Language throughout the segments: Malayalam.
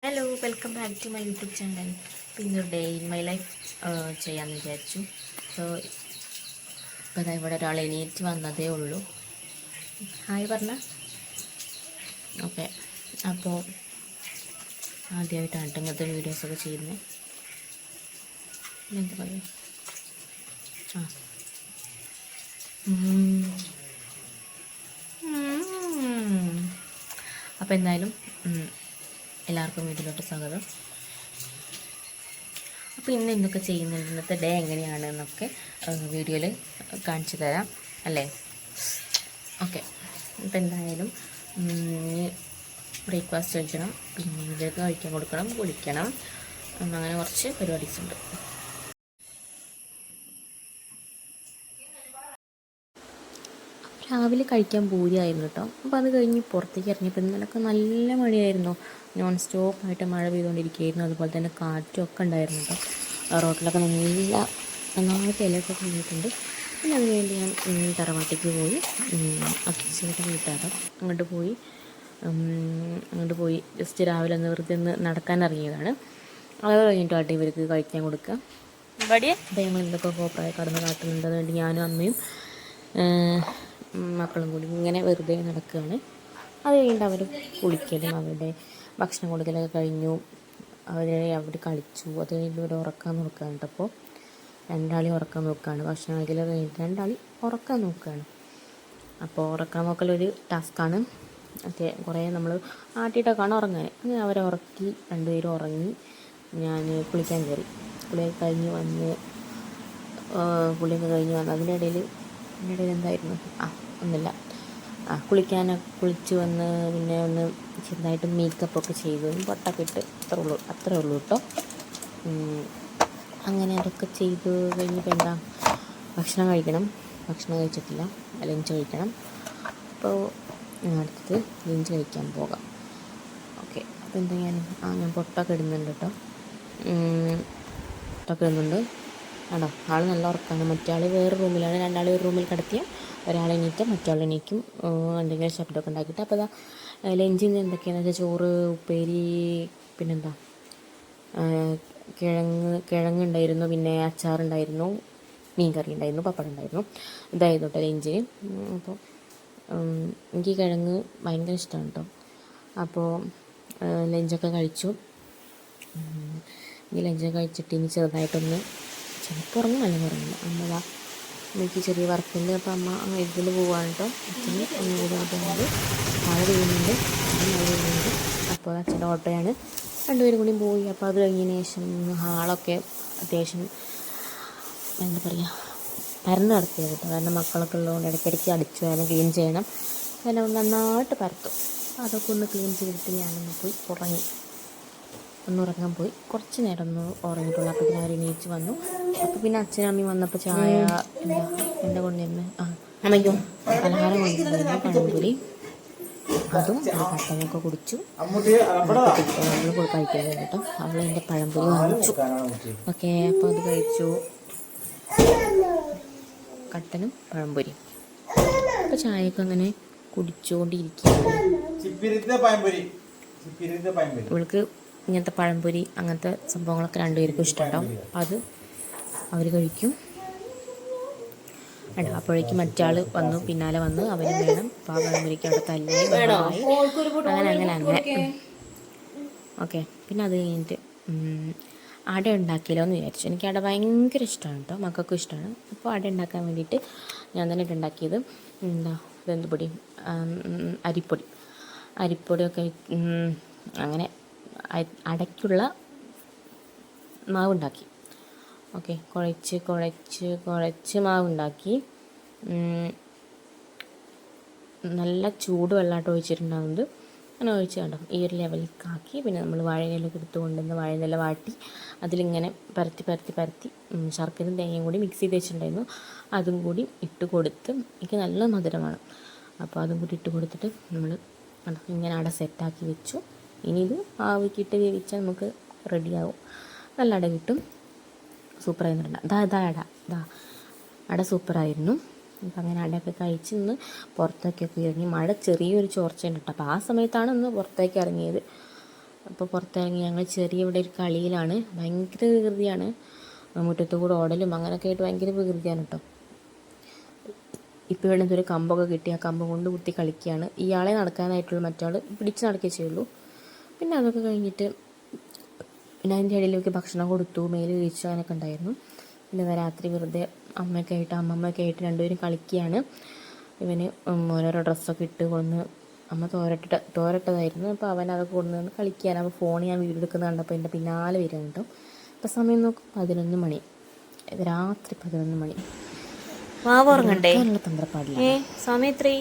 Hello, welcome back to my YouTube channel. അപ്പോൾ ഇന്നൊരു ഡേ ഇൻ മൈ ലൈഫ് ചെയ്യാമെന്ന് വിചാരിച്ചു. സോ ഇപ്പോൾ അതാ ഇവിടെ ഒരാൾ എണീറ്റ് വന്നതേ ഉള്ളൂ. ഹായ് പറഞ്ഞ. ഓക്കെ, അപ്പോൾ ആദ്യമായിട്ടാണ് ഇങ്ങനത്തെ വീഡിയോസൊക്കെ ചെയ്യുന്നത്. എന്താ പറയുക, അപ്പോൾ എന്തായാലും എല്ലാവർക്കും വീട്ടിലോട്ട് സ്വാഗതം. അപ്പോൾ ഇന്ന് എന്തൊക്കെ ചെയ്യുന്നുണ്ട്, ഇന്നത്തെ ഡേ എങ്ങനെയാണ് എന്നൊക്കെ വീഡിയോയിൽ കാണിച്ചു തരാം അല്ലേ. ഓക്കെ, അപ്പോൾ എന്തായാലും ബ്രേക്ക്ഫാസ്റ്റ് കഴിക്കണം, പിന്നെ ഇവർക്ക് കഴിക്കാൻ കൊടുക്കണം, കുളിക്കണം, അങ്ങനെ കുറച്ച് പരിപാടീസ് ഉണ്ട്. രാവിലെ കഴിക്കാൻ പൂരിയായിരുന്നു കേട്ടോ. അപ്പോൾ അത് കഴിഞ്ഞ് പുറത്തേക്ക് ഇറങ്ങിയപ്പോൾ ഇന്നലൊക്കെ നല്ല മഴയായിരുന്നു, നോൺ സ്റ്റോപ്പായിട്ട് മഴ പെയ്തുകൊണ്ടിരിക്കുകയായിരുന്നു. അതുപോലെ തന്നെ കാറ്റൊക്കെ ഉണ്ടായിരുന്നു കേട്ടോ. റോട്ടിലൊക്കെ നന്നായിട്ട് ഇലയൊക്കെ കഴിഞ്ഞിട്ടുണ്ട്. പിന്നെ അത് കഴിഞ്ഞ് ഞാൻ തറവാട്ടിക്ക് പോയി, അച്ഛൻ്റെ വീട്ടാണ്, അങ്ങോട്ട് പോയി ജസ്റ്റ് രാവിലെ ഒന്ന് വെറുതെ ഒന്ന് നടക്കാൻ ഇറങ്ങിയതാണ്. അത് കഴിഞ്ഞിട്ടാട്ടെ ഇവർക്ക് കഴിക്കാൻ കൊടുക്കുക. അപ്പോൾ ഞങ്ങൾ എന്തൊക്കെ കോപ്പറായി കടന്ന് കാട്ടുന്നുണ്ടെന്ന് വേണ്ടി ഞാനും അമ്മയും മക്കളും കൂടി ഇങ്ങനെ വെറുതെ നടക്കുകയാണ്. അത് കഴിഞ്ഞിട്ട് അവർ കുളിക്കലും അവരുടെ ഭക്ഷണം കൊടുക്കലൊക്കെ കഴിഞ്ഞു. അവർ കളിച്ചു. അത് കഴിഞ്ഞിട്ട് ഇവർ ഉറക്കാൻ നോക്കുകയാണ് കേട്ടോ. അപ്പോൾ രണ്ടാളി ഉറക്കാൻ നോക്കുകയാണ്. ഭക്ഷണം കഴിക്കലൊക്കെ കഴിഞ്ഞിട്ട് രണ്ടാളി ഉറക്കാൻ നോക്കുകയാണ്. അപ്പോൾ ഉറക്കാൻ നോക്കലൊരു ടാസ്ക്കാണ്. മറ്റേ കുറേ നമ്മൾ ആട്ടിയിട്ടൊക്കെയാണ് ഉറങ്ങാൻ. അങ്ങനെ അവരെ ഉറക്കി, രണ്ടുപേരും ഉറങ്ങി. ഞാൻ കുളിക്കാൻ കയറി. കുളിയൊക്കെ കഴിഞ്ഞ് വന്ന് അതിൻ്റെ ഇടയിൽ എന്തായിരുന്നു, ഒന്നുമില്ല, കുളിച്ച് വന്ന് പിന്നെ ഒന്ന് ചെറുതായിട്ട് മേക്കപ്പൊക്കെ ചെയ്തു, പൊട്ടൊക്കെ ഇട്ട് അത്രേ ഉള്ളൂ കേട്ടോ. അങ്ങനെ അതൊക്കെ ചെയ്ത് കഴിഞ്ഞിപ്പോൾ എന്താ, ഭക്ഷണം കഴിച്ചിട്ടില്ല, ലഞ്ച് കഴിക്കണം. അപ്പോൾ അടുത്തത് ലഞ്ച് കഴിക്കാൻ പോകാം. ഓക്കെ, അപ്പോൾ എന്താ ഞാൻ പൊട്ടൊക്കെ ഇടുന്നുണ്ട് കേട്ടോ. പൊട്ടൊക്കെ ഇടുന്നുണ്ട്. ആണോ, ആൾ നല്ല ഉറക്കമാണ്. മറ്റേ വേറെ റൂമിലാണ്. രണ്ടാൾ ഒരു റൂമിൽ കിടത്തിയാൽ ഒരാൾ എണീറ്റ് മറ്റാൾ എണീക്കും, എന്തെങ്കിലും ശബ്ദമൊക്കെ ഉണ്ടാക്കിയിട്ട്. അപ്പോൾ ലഞ്ചിന് എന്തൊക്കെയാണെന്ന് വെച്ചാൽ ചോറ്, ഉപ്പേരി, പിന്നെന്താ കിഴങ്ങുണ്ടായിരുന്നു, പിന്നെ അച്ചാറുണ്ടായിരുന്നു, മീൻ കറി ഉണ്ടായിരുന്നു, പപ്പടം ഉണ്ടായിരുന്നു. ഇതായിരുന്നു കേട്ടോ ലഞ്ചിന്. അപ്പോൾ എനിക്ക് കിഴങ്ങ് ഭയങ്കര ഇഷ്ടമാണ് കേട്ടോ. അപ്പോൾ ലഞ്ചൊക്കെ കഴിച്ചു. ഈ ലഞ്ചൊക്കെ കഴിച്ചിട്ട് ഇനി ചെറുതായിട്ടൊന്ന് ചിലപ്പോൾ ഉറങ്ങും, അല്ലെങ്കിൽ ഉറങ്ങില്ല. എനിക്ക് ചെറിയ വർക്കുണ്ട്. അപ്പോൾ അമ്മ ഇതിൽ പോവാണ് കേട്ടോ. അച്ഛന് ഒന്നുകൂടി മഴ പെയ്യുന്നുണ്ട്. അപ്പോൾ അച്ഛൻ്റെ ഓട്ടോയാണ്. രണ്ടുപേരും കൂടി പോയി. അപ്പോൾ അത് കഴിഞ്ഞതിന് ശേഷം ഹാളൊക്കെ അത്യാവശ്യം എന്താ പറയുക, പരന്ന് കിടത്തിയത് കേട്ടോ. കാരണം മക്കളൊക്കെ ഉള്ളതുകൊണ്ട് ഇടയ്ക്കിടയ്ക്ക് അടിച്ചു വേണം, ക്ലീൻ ചെയ്യണം. അങ്ങനെ നന്നായിട്ട് പരത്തും. അതൊക്കെ ഒന്ന് ക്ലീൻ ചെയ്തിട്ട് ഞാനൊന്ന് പോയി ഉറങ്ങാൻ പോയി. കുറച്ച് നേരം ഒന്ന് ഉറങ്ങിയിട്ടുള്ളൂ. അപ്പോൾ പിന്നെ അവർ എണീച്ച് വന്നു. അപ്പോൾ പിന്നെ അച്ഛനും അമ്മയും വന്നപ്പോൾ ചായ എന്താ കൊണ്ടുവരുന്നത്, അമ്മയ്ക്കും പലഹാരം കൊണ്ടുവരുന്നു, പഴംപൊരി. അതും കട്ടനൊക്കെ കുടിച്ചു. നമ്മൾ കഴിക്കുന്നത് കേട്ടോ. അവൾ എൻ്റെ പഴംപൊരി വാങ്ങിച്ചു. ഓക്കെ, അപ്പോൾ അത് കഴിച്ചു, കട്ടനും പഴംപൊരി. അപ്പോൾ ചായയൊക്കെ അങ്ങനെ കുടിച്ചുകൊണ്ടിരിക്കുകയാണ്. ഇവൾക്ക് ഇങ്ങനത്തെ പഴംപൊരി അങ്ങനത്തെ സംഭവങ്ങളൊക്കെ രണ്ടുപേർക്കും ഇഷ്ടമുണ്ടാവും. അപ്പം അത് അവർ കഴിക്കും. അപ്പോഴേക്കും മറ്റാൾ വന്നു, പിന്നാലെ വന്ന് അവരും വേണം. അപ്പോൾ ആ പഴംപൊരിക്ക് അവിടെ തല്ലായി അങ്ങനെ. ഓക്കെ, പിന്നെ അത് കഴിഞ്ഞിട്ട് അട ഉണ്ടാക്കിയല്ലോ എന്ന് വിചാരിച്ചു. എനിക്ക് അട ഭയങ്കര ഇഷ്ടമാണ് കേട്ടോ, മക്കൾക്കും ഇഷ്ടമാണ്. അപ്പോൾ അട ഉണ്ടാക്കാൻ വേണ്ടിയിട്ട് ഞാൻ തന്നെ ഉണ്ടാക്കിയത് ഇതെന്ത് പൊടി, അരിപ്പൊടിയൊക്കെ അങ്ങനെ അടയ്ക്കുള്ള മാവുണ്ടാക്കി. ഓക്കെ, കുഴച്ച് മാവുണ്ടാക്കി. നല്ല ചൂട് വെള്ളമായിട്ട് ഒഴിച്ചിട്ടുണ്ടാകുന്നത് അങ്ങനെ ഒഴിച്ച് കണ്ടോ, ഈ ഒരു ലെവലിലേക്കാക്കി. പിന്നെ നമ്മൾ വാഴയിലൊക്കെ എടുത്ത് കൊണ്ടുവന്ന് വാഴയില വാട്ടി അതിലിങ്ങനെ പരത്തി ശർക്കരയും തേങ്ങയും കൂടി മിക്സ് ചെയ്ത് വെച്ചിട്ടുണ്ടായിരുന്നു. അതും കൂടി ഇട്ട് കൊടുത്ത്, എനിക്ക് നല്ല മധുരമാണ്. അപ്പോൾ അതും കൂടി ഇട്ട് കൊടുത്തിട്ട് നമ്മൾ ഇങ്ങനെ അട സെറ്റാക്കി വെച്ചു. ഇനി ഇത് ആവിക്കിട്ട് വേവിച്ചാൽ നമുക്ക് റെഡിയാവും. നല്ല അട കിട്ടും. സൂപ്പറായിരുന്നുണ്ട്. അട സൂപ്പറായിരുന്നു. അപ്പം അങ്ങനെ അടയൊക്കെ കഴിച്ച് ഇന്ന് പുറത്തേക്കൊക്കെ ഇറങ്ങി. മഴ ചെറിയൊരു ചോർച്ചയുണ്ട് കേട്ടോ. അപ്പോൾ ആ സമയത്താണ് ഇന്ന് പുറത്തേക്ക് ഇറങ്ങിയത്. അപ്പോൾ പുറത്തിറങ്ങി ഞങ്ങൾ ചെറിയ ഇവിടെ ഒരു കളിയിലാണ്. ഭയങ്കര വികൃതിയാണ്, മുറ്റത്ത് കൂടെ ഓടലും അങ്ങനെയൊക്കെ ആയിട്ട് ഭയങ്കര വികൃതിയാണ് കേട്ടോ. ഇപ്പോൾ ഇവിടെ എന്തൊരു കമ്പൊക്കെ കിട്ടി, ആ കമ്പ് കൊണ്ട് കുത്തി കളിക്കുകയാണ്. ഇയാളെ നടക്കാനായിട്ടുള്ള മറ്റാൾ പിടിച്ച് നടക്കുകയേ ചെയ്യുള്ളൂ. പിന്നെ അതൊക്കെ കഴിഞ്ഞിട്ട് പിന്നെ അതിൻ്റെ ഇടയിലേക്ക് ഭക്ഷണം കൊടുത്തു, മേല് കഴിച്ചു, അങ്ങനെയൊക്കെ ഉണ്ടായിരുന്നു. പിന്നെ രാത്രി വെറുതെ അമ്മമ്മയൊക്കെ ആയിട്ട് രണ്ടുപേരും കളിക്കുകയാണ്. ഇവന് ഓരോരോ ഡ്രസ്സൊക്കെ ഇട്ട് കൊണ്ടുവന്ന് അമ്മ തോരട്ടതായിരുന്നു. അപ്പോൾ അവൻ അതൊക്കെ കൊണ്ടുവന്ന് കളിക്കുകയാണ്. അപ്പോൾ ഫോൺ ഞാൻ വീഡിയോ എടുക്കുന്നത് കണ്ടപ്പോൾ എൻ്റെ പിന്നാലെ വരികയാണ് കേട്ടോ. അപ്പോൾ സമയം നോക്കും 11 മണി, രാത്രി 11 മണി. വാവുറങ്ങണ്ടേ? തന്ത്രപ്പാടില്ല. സമയം എത്രേ?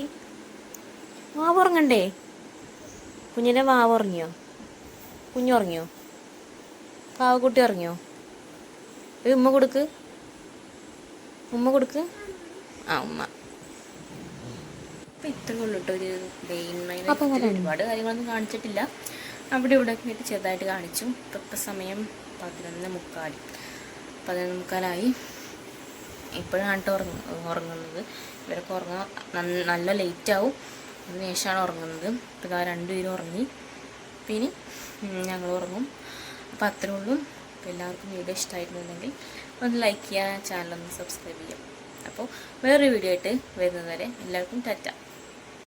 വാവുറങ്ങണ്ടേ? കുഞ്ഞിൻ്റെ വാവുറങ്ങിയോ? കുഞ്ഞുറങ്ങിയോ? പാവക്കുട്ടി ഉറങ്ങിയോ? ഒരു ഉമ്മ കൊടുക്ക്, ഉമ്മ കൊടുക്ക്. ആ ഉമ്മ. അപ്പം ഇത്രേ ഉള്ളൂ കേട്ടോ ഒരു ഒരുപാട് കാര്യങ്ങളൊന്നും കാണിച്ചിട്ടില്ല. അവിടെ ഇവിടെ ഒക്കെ ആയിട്ട് ചെറുതായിട്ട് കാണിച്ചു. ഇപ്പം സമയം 11:45 ഇപ്പോഴാണ് കേട്ടോ ഉറങ്ങുന്നത്. ഇവരൊക്കെ ഉറങ്ങാൻ നല്ല ലേറ്റാവും, അതിന് ശേഷമാണ് ഉറങ്ങുന്നത്. ഇപ്പോൾ ഇതാ രണ്ടുപേരും ഉറങ്ങി, പിന്നെ ഞങ്ങൾ ഉറങ്ങും. അപ്പോൾ അത്രേ ഉള്ളൂ. അപ്പോൾ എല്ലാവർക്കും വീഡിയോ ഇഷ്ടമായിരുന്നുണ്ടെങ്കിൽ ഒന്ന് ലൈക്ക് ചെയ്യുക, ചാനലൊന്ന് സബ്സ്ക്രൈബ് ചെയ്യാം. അപ്പോൾ വേറൊരു വീഡിയോ ആയിട്ട് വരുന്നത് വരെ എല്ലാവർക്കും ടാറ്റ.